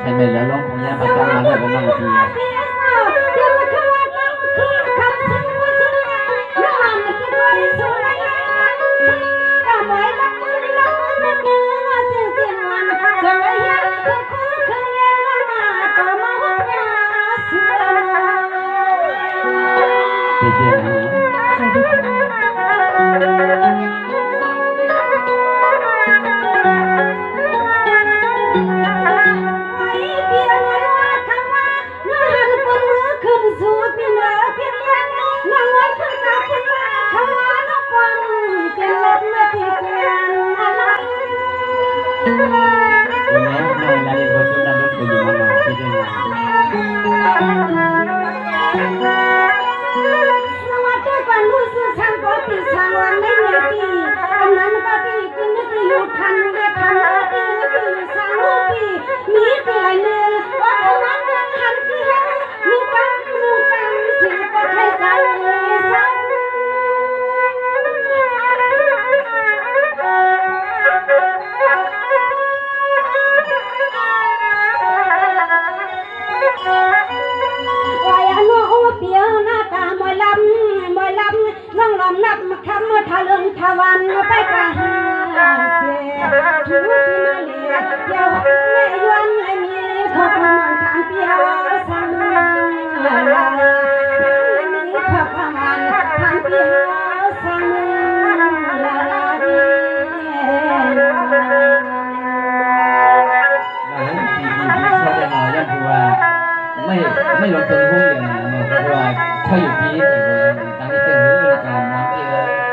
ใช่ไหมแล้วร้องของยาประจำมาแล้วก็น้องทีเจีทวันไปกะหาเสียทุกที่มาเลียเดี๋ยวแม่ยวนไม่มีขอบมันทางเปียวสังลาไม่มีขอบมันทางเปียวสังลาไม่ลงทุนหุ้นอย่างนั้นเพราะว่าเช่าอยู่ที่แต่ตั้งที่เต็มที่ในการน้ำเยอะ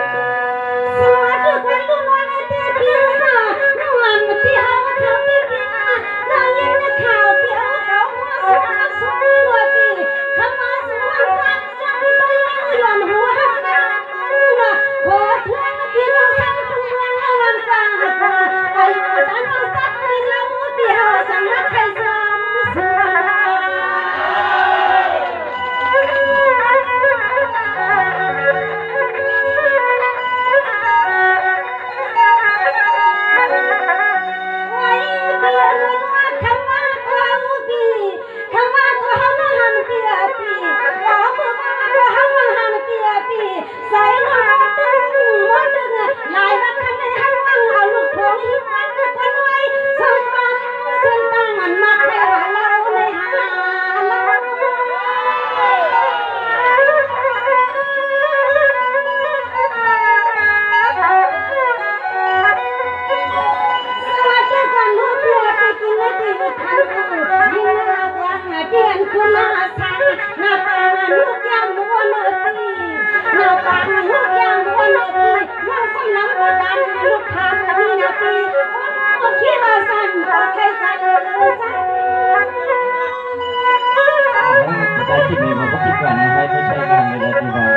ที่มีมาก็คิดก่อนนะไม่ใช่กันเลยที่ว่า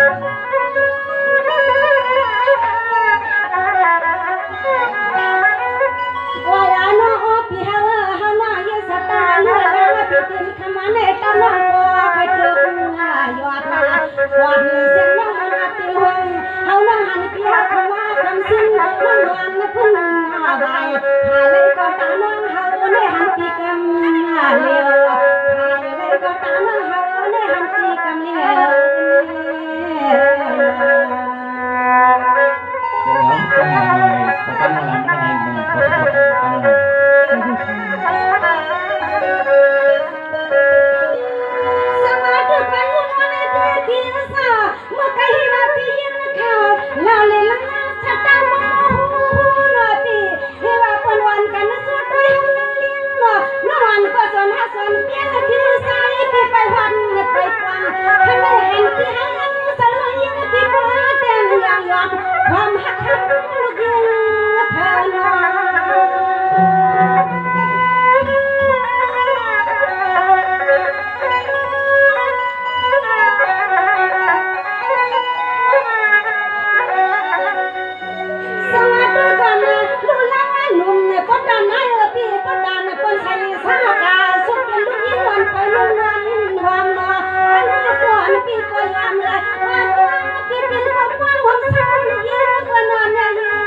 พี่เป็นคนว่างของเธอเยอะกว่านอน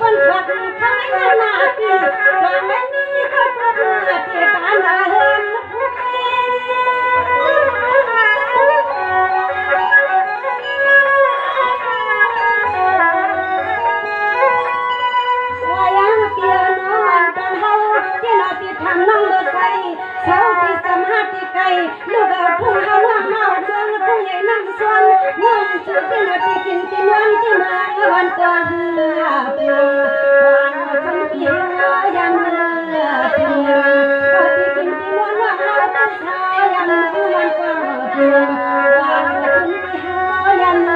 phân phật không là kỳ đoàn lên đi có được thì ta là hơn thằng nông được cây sau khi sắm hát thì cây lúc ở phun hao hoang màu đường phun nhảy năm xuân nông chủ tiên là thì kinh kinh loan thì mà hoàn toàn là toàn không kia yang thì kinh kinh loan là hai ta sai yang hoàn toàn toàn không kia yang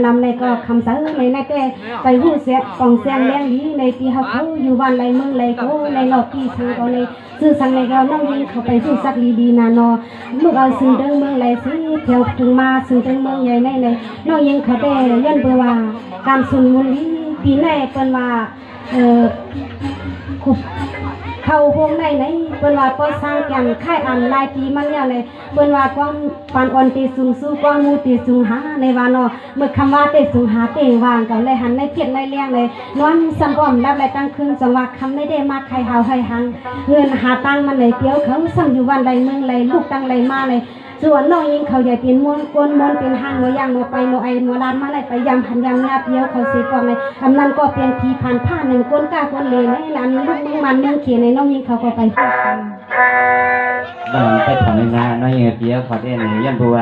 năm này có khăm sớ này này cái tay hú xe còn xem đen lý này thì học khâuอยู่บ้านไรเมืองไรโกในนอกที่ซื้อก็ในซื้อสั่งในก็น้องยิงเขาไปซื้อสักดีๆนะนอลูกเอาซื้อเดิงเมืองไรสิเที่ยวถึงมาซื้อเดิงเมืองใหญ่ในในน้องยิงเขาได้ยันเบอร์ว่าการสุนมุลีปีไหนเป็นว่าเขาพวงในเป็นว่าก็สร้างกันค่ายอันลายปีมันเนี่ยเลยเป็นว่ากว้างปานอ่อนตีสูงสู้กว้างมูตีสูงหาในวานอเมื่อคำว่าตีสูงหาเต่งวางกันเลยหันในเกียรในเลี้ยงเลยนอนสัมปอมรับอะไรตั้งคืนจังหวะคำไม่ได้มาใครหาให้หังเงินหาตังมันเลยเกี้ยวเขาสั่งอยู่วันใดเมืองไรลูกตังไรมาเลยส่วนน้องยิงเขาใหญ่เป็นม้วนก้นม้วนเป็นห้างม้วนยางม้วนไปม้วนไอม้วนลานมาเลยไปยำหันยำงาเปี้ยวเขาเสียกองเลยกำนันก็เป็นทีผ่านผ้าหนึ่งก้นก้าก้นเลยในร้านลูกมึงมันเมืองเขียนในน้องยิงเขาก็ไปพูดกันบ้านไปทำงานน้องยิงเปี้ยวขอได้ในยันบัว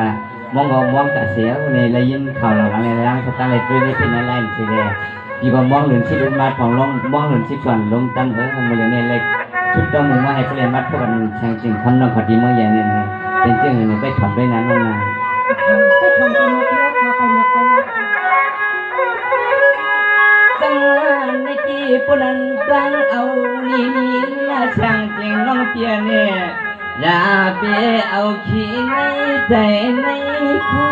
มองมองตาเสียวในระยินข่าวหลังในร่างสตาร์เลยด้วยเป็นอะไรสิเดียดีกว่ามองหลุนชิดมาของลงมองหลุนชิดส่วนลงตั้งมันอย่างนี้เลยชุดต้องมึงว่าให้เขาเรียนมัดพวกกันแข่งจริงคำนองขอดีเมื่ออย่างนี้เป็นเจ้าเนี่ยไปทำด้วยนั้นน้องนางไปทำเป็นเที่ยวพอไปหมดไปจังในที่ปุ่นตั้งเอานี่ละช่างจริงน้องเปียเนี่ยอย่าไปเอาขี้ในใจในคอ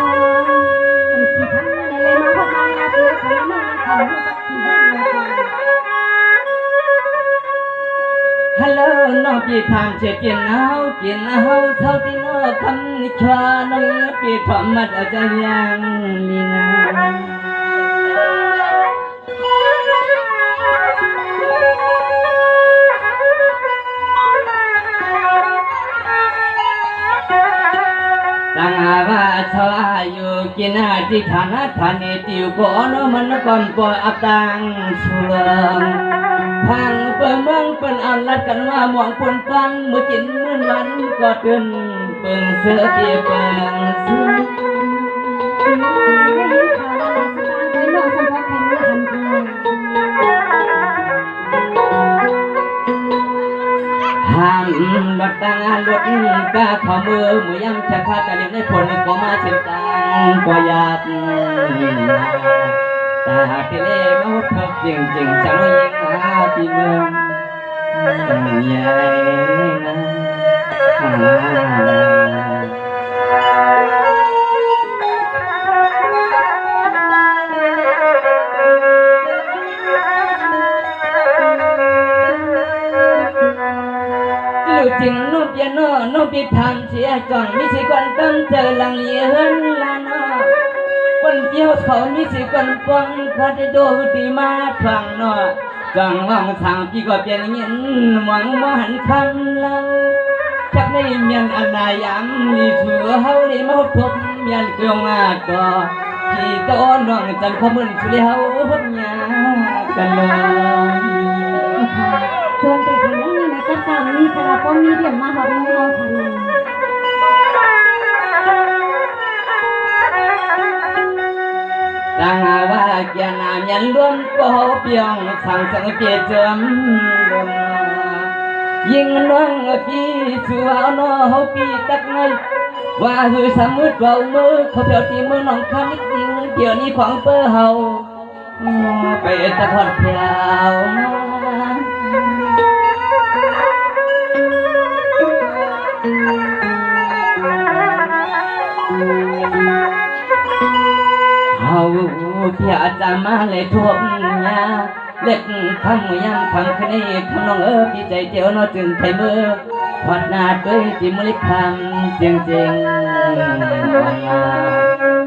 ขี้พันในเลยมาพบมาเตี้ยคนละมันทำขี้พันฮัลโหลน้องพี่ทำเช็ดกินเอาเท่าที่น้องคำนิชวาน้องพี่ทำมัดอาจารย์ยังลีนาสังหาว่าชาวอายุ กินที่ฐานะฐานติวก่อนมันก่อนปออับตังสุลงทางเปิงเมืองเปิ้นอันลัดกันว่าหมองปนปันมือกินมื้อวันก็เตือนเปิงเสือเปียเปิงเสือ ได้ยินข่าวว่าราชการไปน้องสมพรแข่งมือหันที ห้ามรถตั้งรถกะขอมือมือยำจะขาดแต่เลี้ยงในผลก็มาเช่นกันก็อยากตาเทเลมาหดทบจริงจะน้อยยิงอาปีเมืองใหญ่จริงนกยานอนกพิธานเสียก่อนมีสิก่อนตั้งเจอหลังเลี้ยนลานอคนเกี่ยวเขามีสิก่อนปนคัดโดดีมาฟังนอจังว่างทางพี่ก็เปลี่ยนเงินหวังว่าหันคำเราจักได้เมียนอันนายามนี่ถือเฮาได้มาพบเมียนเกลียวมาต่อที่ตะอ้อนน้องจันขมึนสุริเฮาพบยากันเลย ส่วนแต่ขณะนี้ในก็ตามมีกระป๋องมีเดียมมาหอบมือเอาค่ะนึง จังว่าแกนายันล้วนก็เปียงสั่งสังเกตจำดงยิงน้องพี่สัวน้อเฮาพี่ตักไงว่าหือสามมือเบามือเขาเปียวตีมือน้องคำนิดยิงเดี๋ยวนี้ของเปอเฮาไปตะพอดเปียวเฮาเพียจะมาเลยทวงยาเล็กคำยังคำคืนนี้คำน้องพี่ใจเจียวน้อจึงไทยมือพอดหน้าด้วยจิมลิคำจริงจริง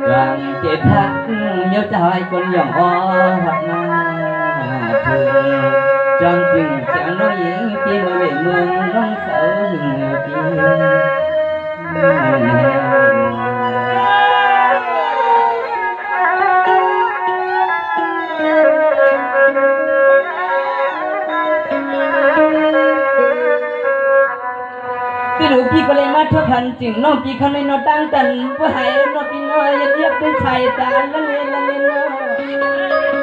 กลางเจทักเยอะใจคนอย่างอ้อหัดมาถึงจอมจึงเสียงน้อยหญิงปีมือเวเมืองน้องสาวหึงปีพี่ดูพี่ก็เลยมาทั่วพันจึงน้องพี่เขาในนอตั้งตันเพื่อให้น้องพี่น้อยยัดเยียบด้วยชายตาละเลละเลน้อ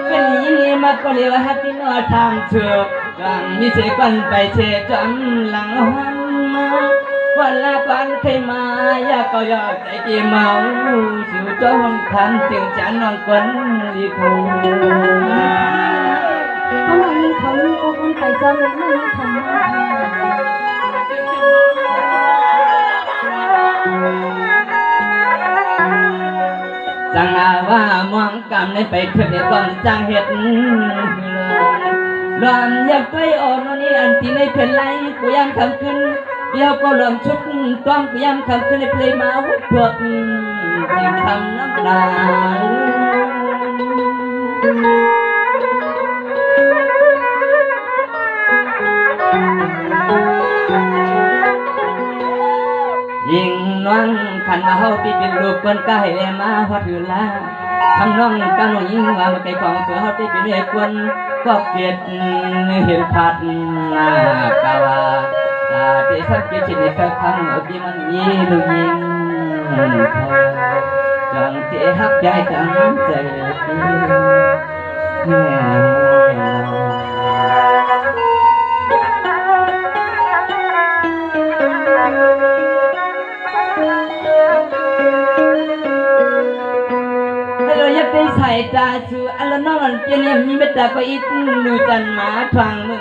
เป็นยิ่งมาก็เลยว่าให้พี่น้อยทำเถื่อกังมีเสกันไปเชจำหลังหันมาวันละวันเคยมาอยากก็อยากใจกี่เมาสิวจ้องคันจึงฉันน้องคนดีคง เพราะว่ายิงเขามีโอ้คนไปซ้อมเลยไม่มีคำว่าจังว่ามองกำในไปเถิดก่อนจังเห็ดรอนอยากไปอ่อนนี่อันที่ในเพลไลกูยามคำขึ้นเดียวก็รวมชุดต้องกูยามคำขึ้นในเพลงมาวัดพวกจึงคำน้ำตายิ่งน้องขันมาเฮาปีเป็นลูกคนใกล้มาฮอดอยู่ละทำน้องกังน้องยิ่งว่ามาไกลของเพื่อเฮาได้เป็นเอกคนก็เกียดเห็นพัดกาวาตาที่สังเกตชินในคำที่มันมีลูกยิ่งจังเจฮักใจจังใจใส่ตาสูอันละน้องอันเปลี่ยนมีเมตตาก็อิดนูจันมาทางมึ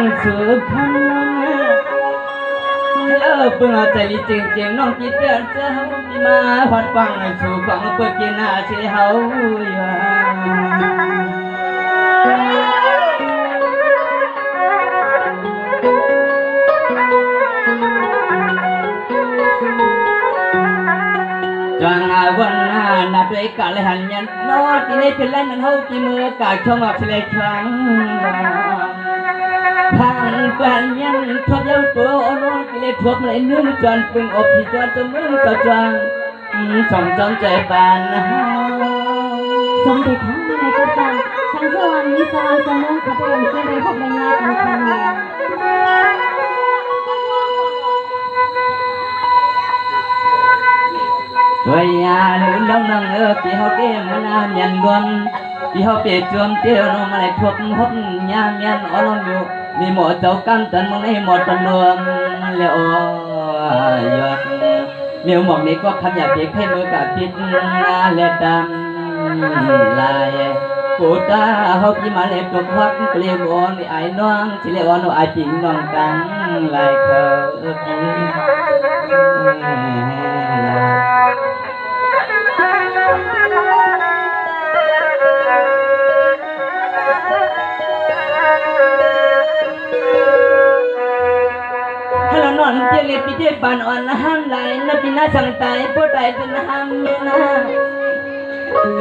งสูคันเปิงเอาใจลิจริงน้องคิดเตือนเจ้ามีมาพัดฟังสู่ของเปิดกินอาเชเฮาจังวันนับด้วยกาลหันยันนอที่ในเป็นไรนั้นเฮาที่มือกาชงออกเสลครั้งทางกันยันทบเย้าตัวโอนที่เลยทบเลยนึ่งจนเป็นอบที่จนตัวมือจจัง สมจอมใจปานนะ สมเด็จพระในกษัตริย์สังสวรรค์วิสวรรค์เสมอขบวนเพื่อได้พบในงานของเขา rồi lũ đông nâng kỳ hậu kê mà na miền luân kỳ hậu bể chuông tiêu nó mà lại thuộc hốt nhà miền ở nó nhiều vì một cháu cam tấn mong này một tuần luồng liệu giọt nếu một này có khắp nhà biết hay mưa cả biết lệ đam lại cụ ta hậu kỳ mà lại thuộc hót liệu on thì ai noang chỉ liệu on ai chính noang tăng lại khờ Hello non dia le pi je ban on ham lai na pina sang tai po tai tin ham me na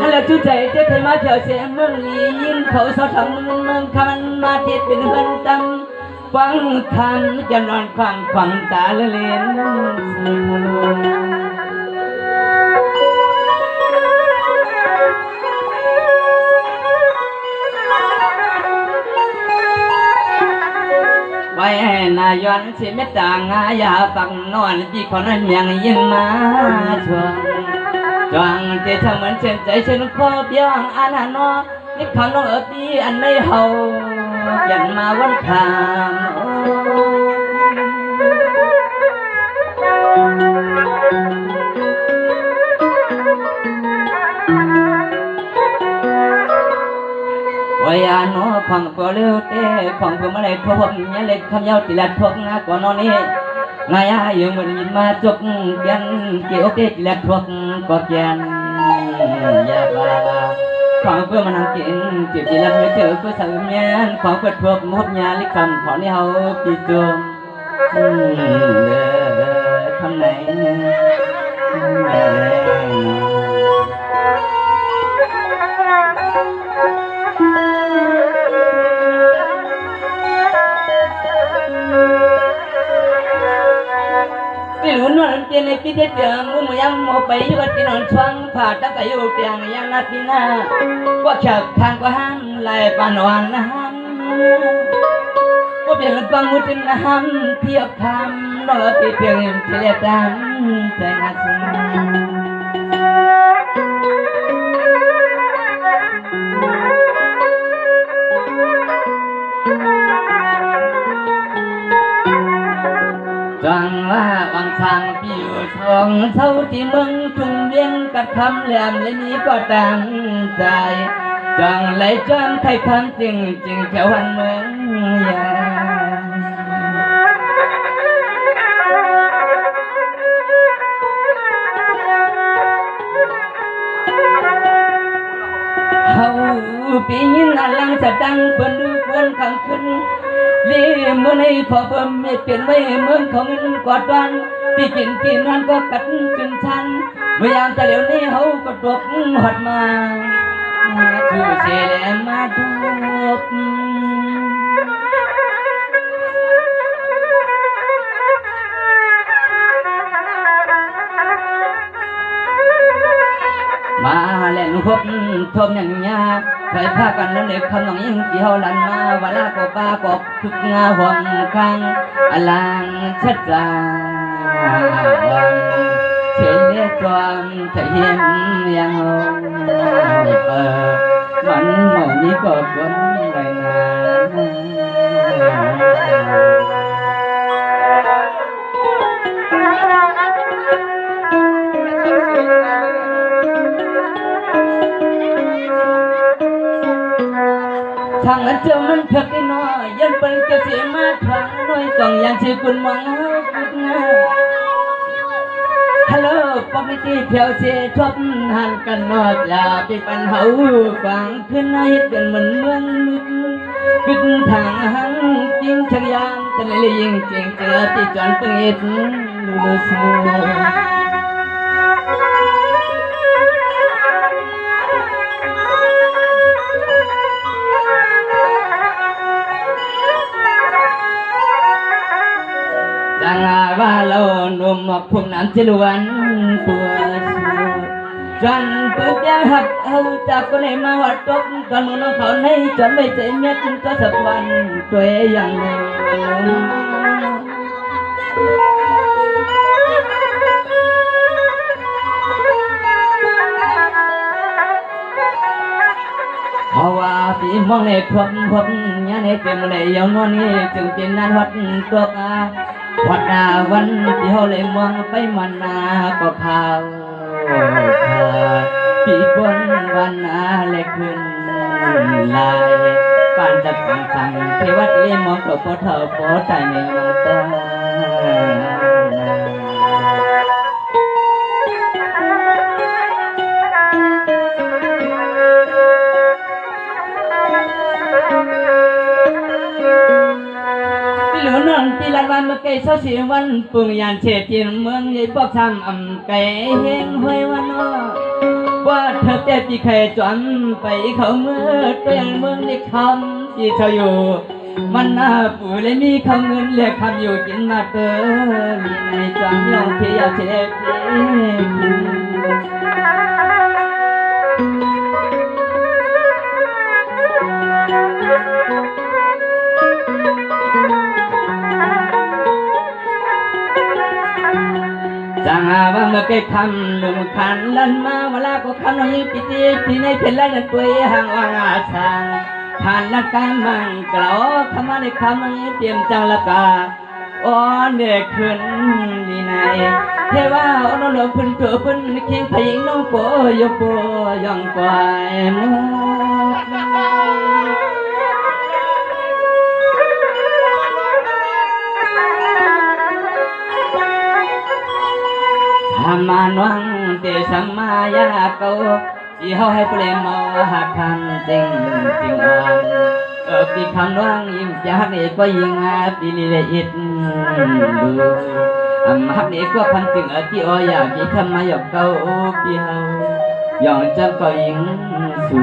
Hello chu chai je khai ma phyo se mương yin khẩu sao thằng mương khan ma thiệtเป็นบันตังฟังคำจะนอนฟังตาเล่นไปนายอนสิเมตตางายาฟังนอนที่คนนั้นยังยิ่งมาชวนจวงเจทำเหมือนเช่นใจฉันขอบย่องอันนอนี่คำน้องตีอันไม่เฮายันมาวันคามวยาโนฟังเปลือกเตะฟังเพื่อมาเลยทบเนี่ยเล็กคำยาวติลัดทบนะก่อนนอนนี้นายอยู่มันยินมาจกยันเกี่ยวเตะติลัดทบก็ยันยาบาฟังเพื่อมานั่งกินจีบติลัดไม่เจอเพื่อสั่งเมียนฟังเพื่อทบมบยาลิคำขอเนี่ยเขาปีจมคำไหนรู้นวลเตียนในพิธีเตียงมุมยังโมไปอยู่กับที่นอนช่วงผ่าตะไคร้อยู่เตียงยังนัดพินาว่าเขียวทางก็ห้ามลายปานวันนะห้ามว่าเปลี่ยนฟังมุดนะห้ามเทียบคำนอตีเพียงเฉลี่ยตามใจงัดจังว่าวังทางผิวทองเท่าที่มึงทุ่งเลี้ยงกับคำแหลมและนี้ก็ตั้งใจจังไหลจังไทยคำจริงแถววันเมืองยาเฮาปีนอลังจะดังเปิ้นดูควรขังขึ้นเลี้ยงมื่อในพอเพิ่มไม่เปลี่ยนไว้เมืองของกอดวันที่กินที่นอนก็กัดจนชันเมื่อยามแต่เดี๋ยวนี้เขาก็ตกหดมาชูเสลมาดูมาเล่นคบทมอย่างยากใส่ผ้ากันแล้วเล็กคำน้องยิ่งเกี่ยวลันมาเวลาก็ป้าก็ทุกงาห่วงข้างอลังชัดจางเฉยจอมเฉยเห็นยังมันหมอนี้ก็คนไรนะทางนั้นเจ้ามันเถิดน้อยยันเป็นเกษมาทางน้อยต้องยังชื่อคุณมองเอาคุณงาฮัลโหลปกติเพียวเสียทบหันกันนอดลาไปปันเฮาฟังขึ้นให้เป็นเหมือนเมืองมึดขึ้นทางหังจริงชักยามแต่เลยยิงจริงเจอที่จอนเปิดลูสูจังว่าเราหนุ่มพุ่มน้ำเจริญตัว จนปืนยังหักจากคนให้มาวัดตกตอนมึงน้องเขาในจนไม่ใจเม็ดก็สักวันตัวอย่างเดิมเพราะว่าพี่มองในพบยันให้เต็มเลยยาวนวลนี้จึงเป็นนั้นวัดตัววัดวันที่เขาเลยมองไปมันนาก็ข่าวพี่บนวันเล็กขึ้นลายปานจะฟังสั่งเทวัดเลยมองตัวพอเท่าพอใจในมองตาหลวนนที่ละวันเมื่อไก่เช้าสีวันปุ่งยานเฉดจีนเมืองใหญ่พวกทำไก่เฮงห้วยวันว่าเธอแต่ปีไข่จวนไปเขาเมื่อตัวอย่างเมืองในคำที่เธออยู่มันปู่เลยมีคำเงินเรียกคำอยู่กินมาเตอลีในจวนยองเที่ยวเฉดจังว่าเมื่อไก่คำหนุ่มขันลันมาเวลาก็คำน้อยปีตีปีในเพลนนั้นตัวห่างว่างอาชังผ่านละการมังกล่าวคำมาในคำนี้เตรียมจังละกาอ่อนเด็กขึ้นดีในเทว่าอ่อนหลงพื้นตัวพื้นเคียงพยิงน้องโปยโปย่องกวายมือธรรมานวังเตสัมมายาเกาที่เขาให้เปลี่ยนมาหักคันจริงอ่อนปีคำวังยิ่งจะหักเอกก็ยิ่งปีลีเลอิดดูหักเอกก็พันจึงที่อ้อยที่ทำมาหยอกเกาปีเขาหยอกจับก็ยิ่งสู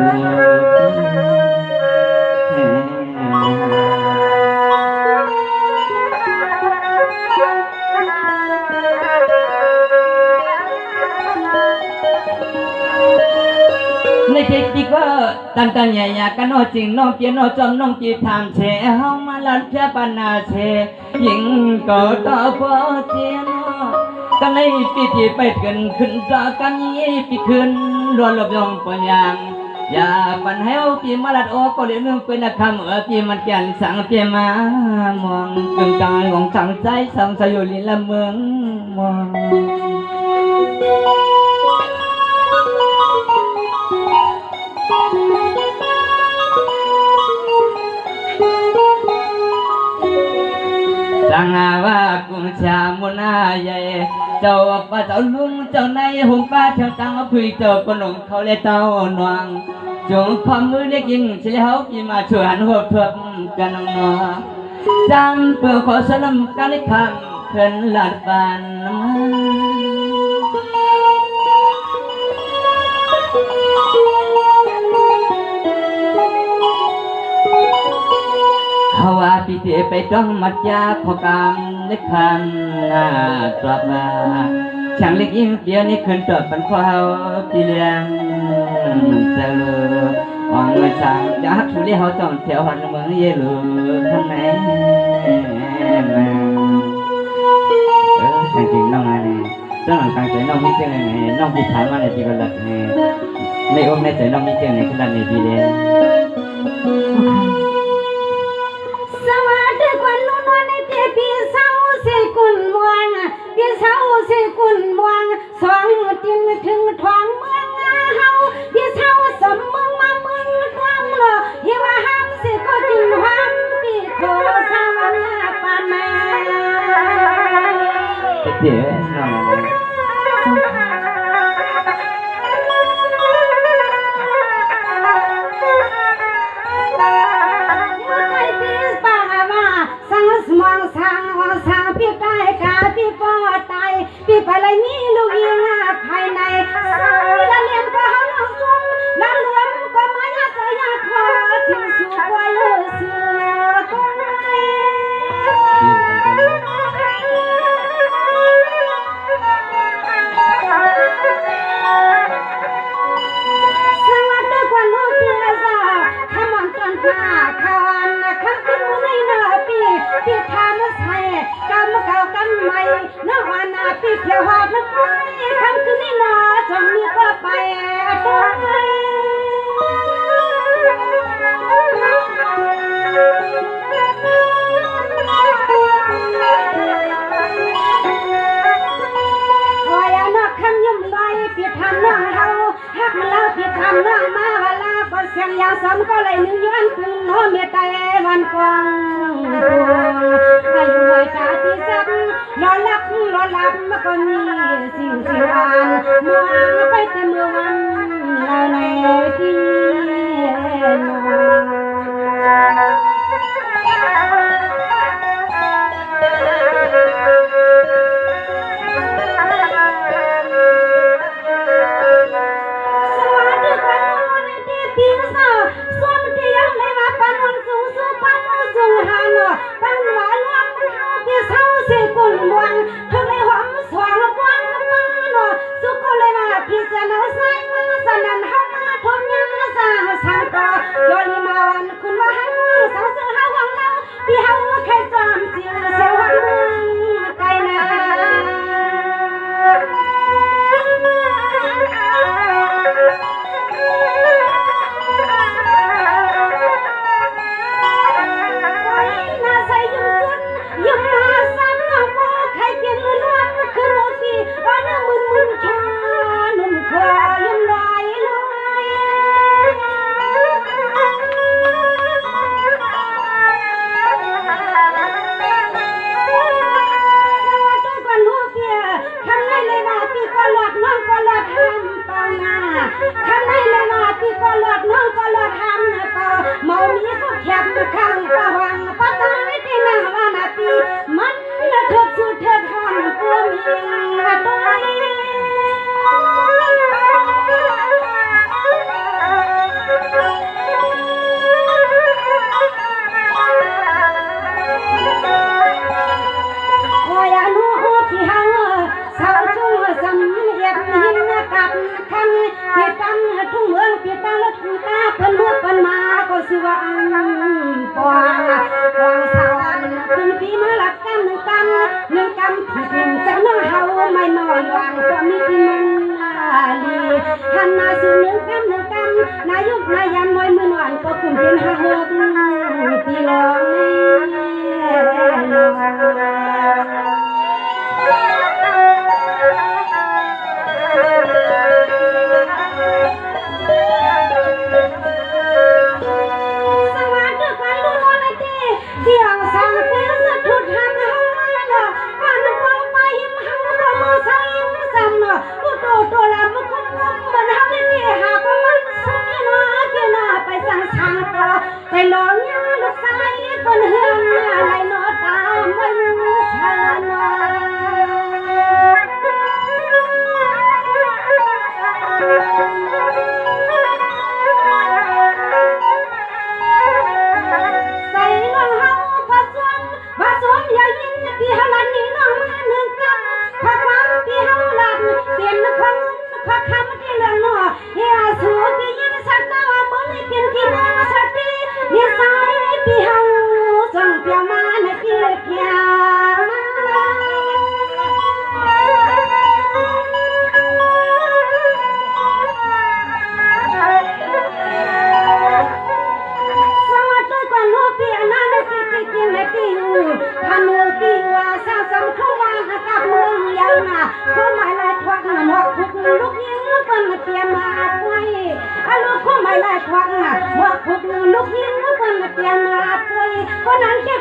ในเทคนิคว่าตันใหญ่ยากันนอจริงน้องเกียนนอจอมน้องจีทำเชเฮามาลันเพื่อปนาเชยิงก็ต่อพอเจียนกันในปีที่ไปเกินขึ้นต่อกันยี่ปีขึ้นรวนหลบยองปัญญางอย่าปันเฮาปีมาลัดโอก็เลี้ยงเป็นคำปีมันแก่นสังเปียมามองกึ่งกลางของสังใจสังสยุลิละเมืองมองจังว่ากุมชามุนาใหญ่เจ้าป้าเจ้าลุงเจ้าในหุ่นป้าเจ้าตังคุยเจ้าคนหนุ่มเขาเลยเต้านวงจงความมือเล็กยิงเสียเขากี่มาช่วยหันหัวเพิ่มกันนัวจำเพื่อขอสลัมกันในคำเพิ่นหลัดบานเขาว่าปีเตไปจ้องมัดยาขอกำเล็กพันกลับมาช่างเล็กยิ่งเดียวนี่คืนตรวจปันควาวปีเลี้ยงจะรู้หวังว่าช่างจะหักทุเรียเขาจ้องแถวหันเมืองเยลูข้างในช่างจริงน้องอะไรจ้าหลังกลางใจน้องมิเจอร์ไหนน้องพิธานมาในปีกหลักในองค์ในใจน้องมิเจอร์ไหนขนาดในปีเดียวสวัสดีคนนุ่นวันในเทพีเสาสิกุลมวงพี่เสาสิกุลมวงสองจินถึงทองเมืองเฮาพี่เสาสมมึงมามึงความหล่อที่ว่าห้ามสิก็จินห้ามปีโคสาวนาปานแม่เดี๋ยวน้องมองสั่งพี่กายกาพี่ปอตายพี่ไปเลยนี่ลูกยิงภายในแล้วเลี้ยงก็ห้องซุ่มแล้วรวมก็มาอยากจะอยากขอที่สุขไว้สุดตรงไหน ที่ยวหอบนักไปคำคืนนี้นอจงมีก็ไปตัวคอยนอกคำยุ่มลอยเปียกทำน้องเฮาหักมาแล้วเปียกทำน้องมาเวลาก็เสียงยาวซ้ำก็เลยนึกย้อนถึงโน้เมียใจวันกวางอายุไว้ตาที่สักรอหลับมาก็มีสิ่งหวานมองไปแต่เมื่อวันเราในที่น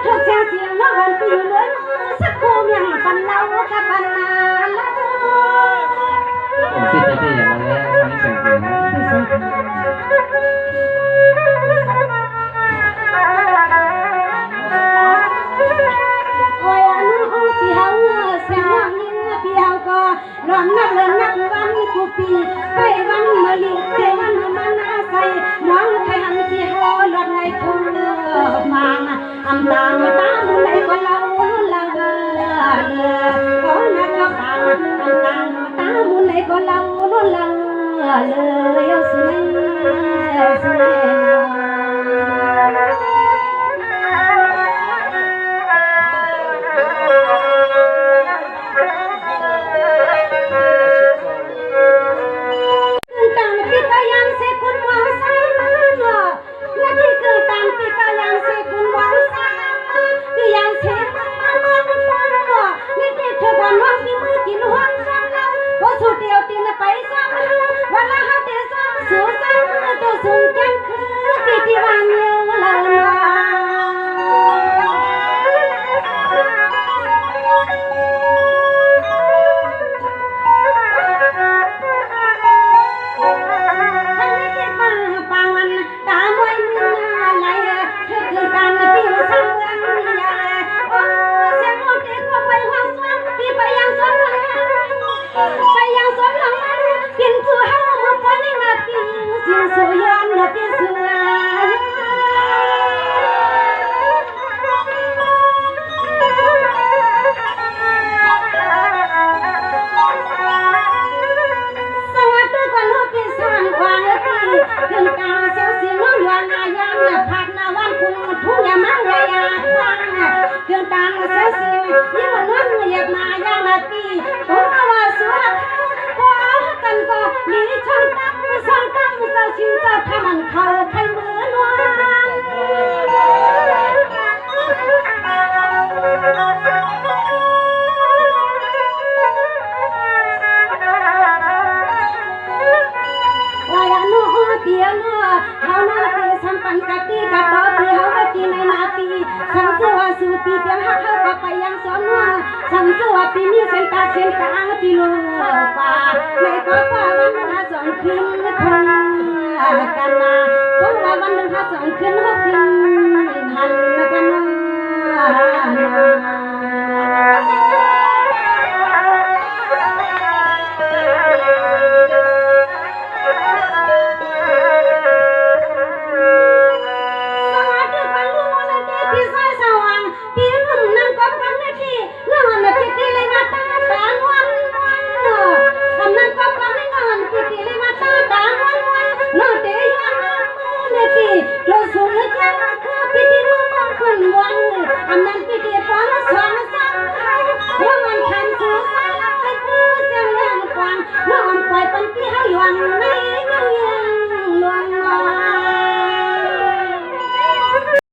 ที่จะที่อย่างนั้นแล้ววันนี้เสียงจริงนะโอ้ยอันนู้นเปียวเสียงยิงเปียวก็ร้องนักวันกูปีไปวันมาลีไปวันมานาใส่มองไทยหันที่หอหลอดไงทุ่งมาอำตามตามในก็เล่าโอ้นักก็ฟังอำตามตามในก็เล่าเลยสุนัย สุยันเพียเสือสวัสดีกว่าลูกพี่สร้างความตีถึงกาวเสียวสีน้องยานายามผัดนาวันคุณทุ่งยามันยายาครั้งถึงกาวเสียวสียิ่งน้องอยากมายานาตีผมว่าสวยว่ากันก็มีช่องตั้งเจ้าชิงเจ้าทำมันเขาใครเหมือนว่าเปียเนื้อเฮาหน้าตีสัมปันกะตีกะตอปีเฮากะตีในนาตีสังสัวสู่ปีเปียงฮักเฮากะไปยังสอนว่าสังสัวปีมีเส้นตาเส้นกลางปีโลป่าไม่ก็ว่าวันหาสองคืนคงกันนาเพราะว่าวันหนึ่งหาสองคืนหกคืนหันกันนา